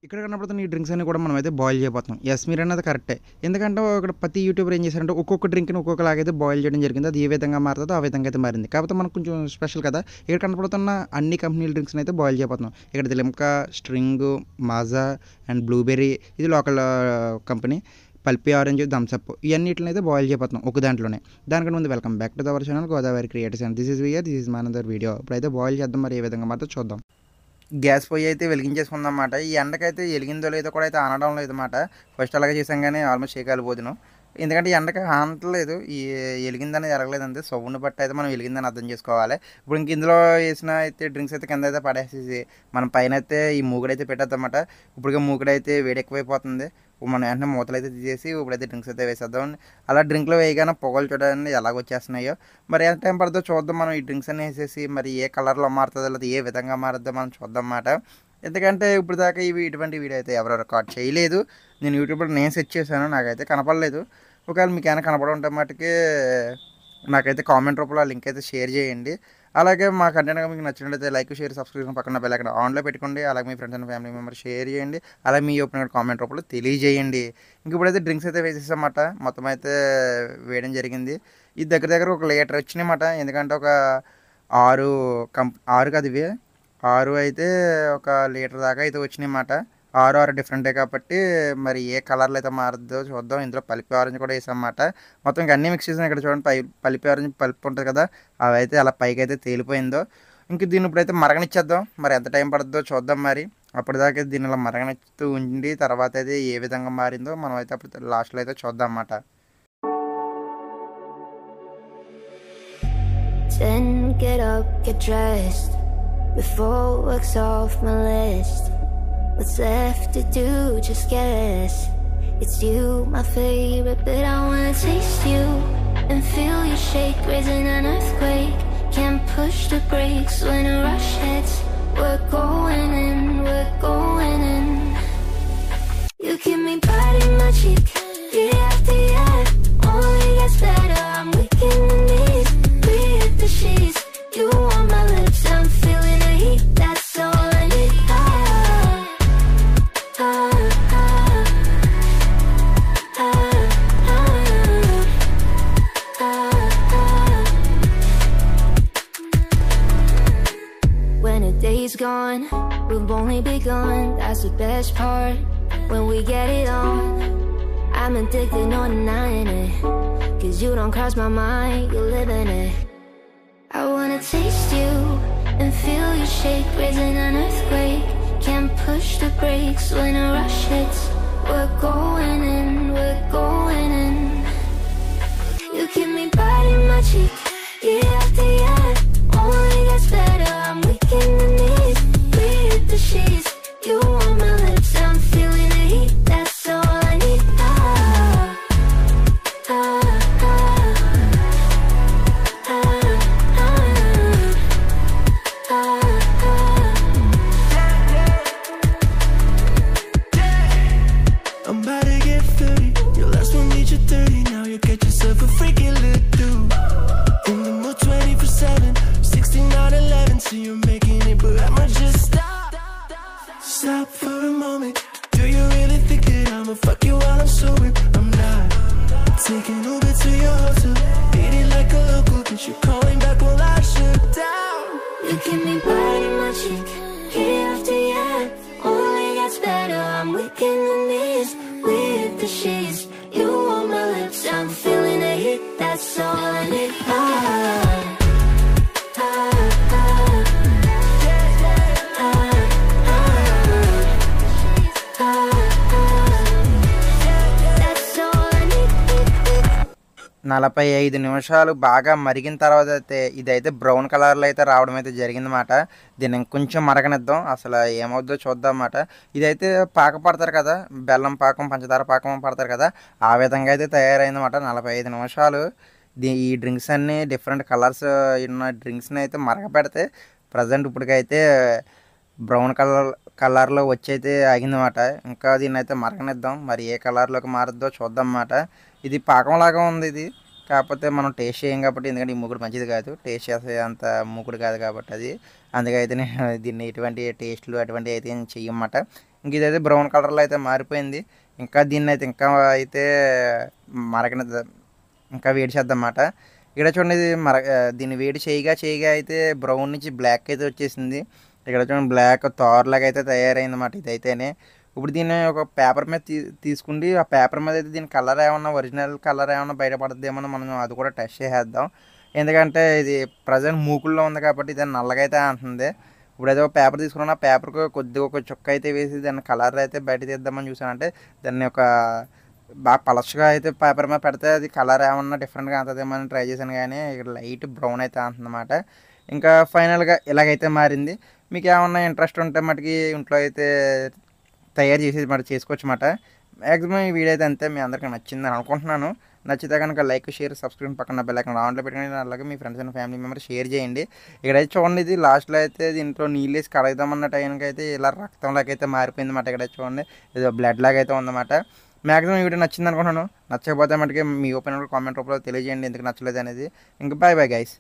ఇక్కడ కనపడుతున్న ఈ డ్రింక్స్ అన్నీ కూడా మనమైతే బాయిల్ చేయబోతున్నాం. యెస్ మీరన్నది కరెక్టే. ఎందుకంటే ఇక్కడ ప్రతి యూట్యూబర్ ఏం చేశారంటే ఒక్కొక్క డ్రింక్‌ని ఒక్కొక్కలాగైతే బాయిల్ చేయడం జరిగింది. అది ఏ విధంగా మారుతదో ఆ విధంగా అయితే మారింది. కాకపోతే మనకు కొంచెం స్పెషల్ కదా! ఇక్కడ కనపడుతున్న అన్ని కంపెనీల డ్రింక్స్‌ని అయితే బాయిల్ చేయబోతున్నాం. ఇక్కడ Limca, Sting, Maaza and blueberry ఇది local company. Pulpy Orange, Thums Up ఇయన్నిటినైతే బాయిల్ చేయబోతున్నాం ఒక దాంట్లోనే. దానికన్నా ముందు welcome back to our channel Godavari creators and this is we are this is my another video. ఇప్పుడైతే బాయిల్ చేద్దాం మరి ఏ విధంగా మారుతుందో చూద్దాం. గ్యాస్ పొయ్యి అయితే వెలిగించేసుకుందన్నమాట. ఈ ఎండకైతే ఎలిగిందో లేదో కూడా అయితే అనడం లేదన్నమాట. ఫస్ట్ అలాగే చేసాం కానీ ఆల్మోస్ట్ చేయకాలిపోదును. ఎందుకంటే ఎండకి ఆనట్లేదు. ఈ ఎలిగిందని ఎరగలేదంతే. సౌండ్ బట్టి అయితే మనం వెలిగిందని అర్థం చేసుకోవాలి. ఇప్పుడు ఇంక ఇందులో వేసిన అయితే డ్రింక్స్ అయితే కింద అయితే పడేసేసి మనం పైన అయితే ఈ మూగుడైతే పెట్టేద్దామన్నమాట. ఇప్పటికే మూగుడైతే వేడెక్కువైపోతుంది. మనం వెంటనే మూతలు అయితే తీసేసి ఇప్పుడైతే డ్రింక్స్ అయితే వేసేద్దాం. అలా డ్రింక్లో వేయగానే పొగలు చూడండి ఎలాగ వచ్చేస్తున్నాయో. మరి ఎంత టైం పడుతుందో చూద్దాం. మనం ఈ డ్రింక్స్ అన్ని వేసేసి మరి ఏ కలర్లో మారుతుందో లేదా ఏ విధంగా మారుద్దో మనం చూద్దాం అన్నమాట. ఎందుకంటే ఇప్పుడు దాకా ఇటువంటి వీడియో అయితే ఎవరో రికార్డ్ చేయలేదు. నేను యూట్యూబ్లో నేను సెర్చ్ చేశాను, నాకైతే కనపడలేదు. ఒకవేళ మీకు ఏమైనా కనపడి ఉంటే మట్టుకి నాకైతే కామెంట్ రూపంలో ఆ లింక్ అయితే షేర్ చేయండి. అలాగే మా కంటెంట్ మీకు నచ్చినట్లయితే లైక్, షేర్, సబ్స్క్రిప్షన్ పక్కన బెల్ ఐకాన్ ఆన్లో పెట్టుకోండి. అలాగే మీ friends and family members share చేయండి. అలాగే మీ ఒపీనియన్ కామెంట్ రూపంలో తెలియజేయండి. ఇంక ఇప్పుడైతే డ్రింక్స్ అయితే వేసేసామాట. మొత్తం అయితే వేయడం జరిగింది. ఇది దగ్గర ఒక లీటర్ వచ్చినాయన్నమాట. ఎందుకంటే ఒక 6 కాదు ఇవి 6 అయితే ఒక లీటర్ దాకా అయితే వచ్చినాయన్నమాట. 6 డిఫరెంటే కాబట్టి మరి ఏ కలర్లో అయితే మారుద్దో చూద్దాం. ఇందులో పల్పి ఆరెంజ్ కూడా వేసామన్నమాట. మొత్తం ఇంకా అన్నీ మిక్స్ చేసాం. ఇక్కడ చూడండి పల్పి ఆరెంజ్ పల్పు ఉంటుంది కదా, అవి అయితే అలా పైకి అయితే తేలిపోయిందో. ఇంక దీన్ని ఇప్పుడైతే మరగనిచ్చేద్దాం. మరి ఎంత టైం పడుతుందో చూద్దాం. మరి అప్పటిదాకా దీన్ని ఇలా మరగనిస్తూ ఉండి తర్వాత అయితే ఏ విధంగా మారిందో మనం అయితే అప్పుడు లాస్ట్లో అయితే చూద్దాం అన్నమాట. Then get up, get dressed before work's off my list. What's left to do, just guess. It's you, my favorite, but I wanna taste you and feel you shake, raising an earthquake. Can't push the brakes when a rush hits. We're going in, we're going in. You give me body in my cheek, year after year. Only gets better, I'm weak in the knees. We hit the sheets, you on my lips, I'm feeling the heat. That's all I need. When a day's gone, we've only begun. That's the best part. When we get it on, I'm addicted, no denying it. 'Cause you don't cross my mind, you live in it. I wanna taste you and feel you shake, raising an earthquake. Can't push the brakes when a rush hits. We're going in, we're going in. You give me body in my cheek, year after year. Only gets better, I'm weak in the knees. We hit the sheets, you on my lips, I'm feeling the heat. That's all I need. I'm about to get 30. Your last one made you 30. Now you get yourself a freaking little do. In the mood 24/7, 16/11. So you're making it, but I might just stop. Stop for a moment. Do you really think that I'ma fuck you while I'm sober? I'm not. Taking Uber to your hotel, eating like a local, but you're calling back while I shut down. You give me blood in my cheek, year after year. Only gets better, I'm weak in the knees. We hit the sheets, you on my lips, I'm feeling the heat. That's all I need. That's all I need. 45 నిమిషాలు బాగా మరిగిన తర్వాత అయితే ఇదైతే brown కలర్లో అయితే రావడం అయితే జరిగిందన్నమాట. దీన్ని ఇంకొంచెం మరగనిద్దాం, అసలు ఏమవుద్దో చూద్దాం అన్నమాట. ఇదైతే పాక పడతారు కదా, బెల్లం పాకం పంచదార పాకం పడతారు కదా, ఆ విధంగా అయితే తయారైందన్నమాట. 45 నిమిషాలు ఈ డ్రింక్స్ అన్నీ డిఫరెంట్ కలర్స్ ఉన్న డ్రింక్స్ని అయితే మరగపెడితే ప్రజెంట్ ఇప్పటికైతే బ్రౌన్ కలర్లో వచ్చి అయితే ఆగిందన్నమాట. ఇంకా దీన్ని అయితే మరగనిద్దాం, మరి ఏ కలర్లోకి మారుద్దో చూద్దాం అన్నమాట. ఇది పాకంలాగా ఉంది ఇది, కాకపోతే మనం టేస్ట్ చేయం కాబట్టి, ఎందుకంటే ఈ మూకుడు మంచిది కాదు, టేస్ట్ చేసే అంత మూకుడు కాదు కాబట్టి అది. అందుకైతే నేను దీన్ని ఎటువంటి టేస్ట్లు అటువంటివి అయితే చెయ్యమాట. ఇంక ఇదైతే బ్రౌన్ కలర్లో అయితే మారిపోయింది. ఇంకా దీన్ని అయితే అయితే మరగన ఇంకా వేడి చేద్దామన్నమాట. ఇక్కడ చూడండి ఇది దీన్ని వేడి చేయగా అయితే బ్రౌన్ నుంచి బ్లాక్ అయితే వచ్చేసింది. ఇక్కడ చూడండి బ్లాక్ తార్లాగా అయితే తయారైందన్నమాట ఇదైతేనే. ఇప్పుడు దీన్ని ఒక పేపర్ మీద తీసుకుండి ఆ పేపర్ మీద అయితే దీని కలర్ ఏమన్నా ఒరిజినల్ కలర్ ఏమన్నా బయటపడుతుందేమో మనం అది కూడా టెస్ట్ చేసేద్దాం. ఎందుకంటే ఇది ప్రజెంట్ మూకుల్లో ఉంది కాబట్టి ఇది నల్లగా అయితే అంటుంది. ఇప్పుడు ఏదో పేపర్ తీసుకున్నా పేపర్కి కొద్దిగా ఒక చుక్క అయితే వేసి దాన్ని కలర్ అయితే బయట తీద్దామని చూసానంటే దాన్ని ఒక బాగా పలచగా అయితే పేపర్ మీద పెడితే అది కలర్ ఏమన్నా డిఫరెంట్గా అంతదేమో అని ట్రై చేశాను, కానీ ఇక్కడ లైట్ బ్రౌన్ అయితే అంటుందన్నమాట. ఇంకా ఫైనల్గా ఇలాగైతే మారింది. మీకు ఏమన్నా ఇంట్రెస్ట్ ఉంటే మటుకి ఇంట్లో అయితే తయారు చేసేది మాట చేసుకోవచ్చు అన్నమాట. మ్యాక్సిమం ఈ వీడియో అయితే అంతే. మీ అందరికీ నచ్చిందని అనుకుంటున్నాను. నచ్చితే కనుక లైక్, షేర్, సబ్స్క్రైబ్ పక్కన బెల్ ఐకాన్ ఆన్లో పెట్టుకుని అలాగే మీ friends and family members share చేయండి. ఇక్కడైతే చూడండి ఇది లాస్ట్లో అయితే దీంట్లో నీళ్ళు వేసి కడగదామన్న టైంకి అయితే ఇలా రక్తంలాగా అయితే మారిపోయింది అన్నమాట. ఇక్కడ చూడండి ఇది బ్లడ్ లాగా అయితే ఉందన్నమాట. మ్యాక్సిమం ఈ వీడియో నచ్చింది అనుకుంటున్నాను. నచ్చకపోతే మటుకి మీ ఒపీనియన్ కామెంట్ రూపంలో తెలియజేయండి ఎందుకు నచ్చలేదు అనేది. ఇంకా బాయ్ గైస్.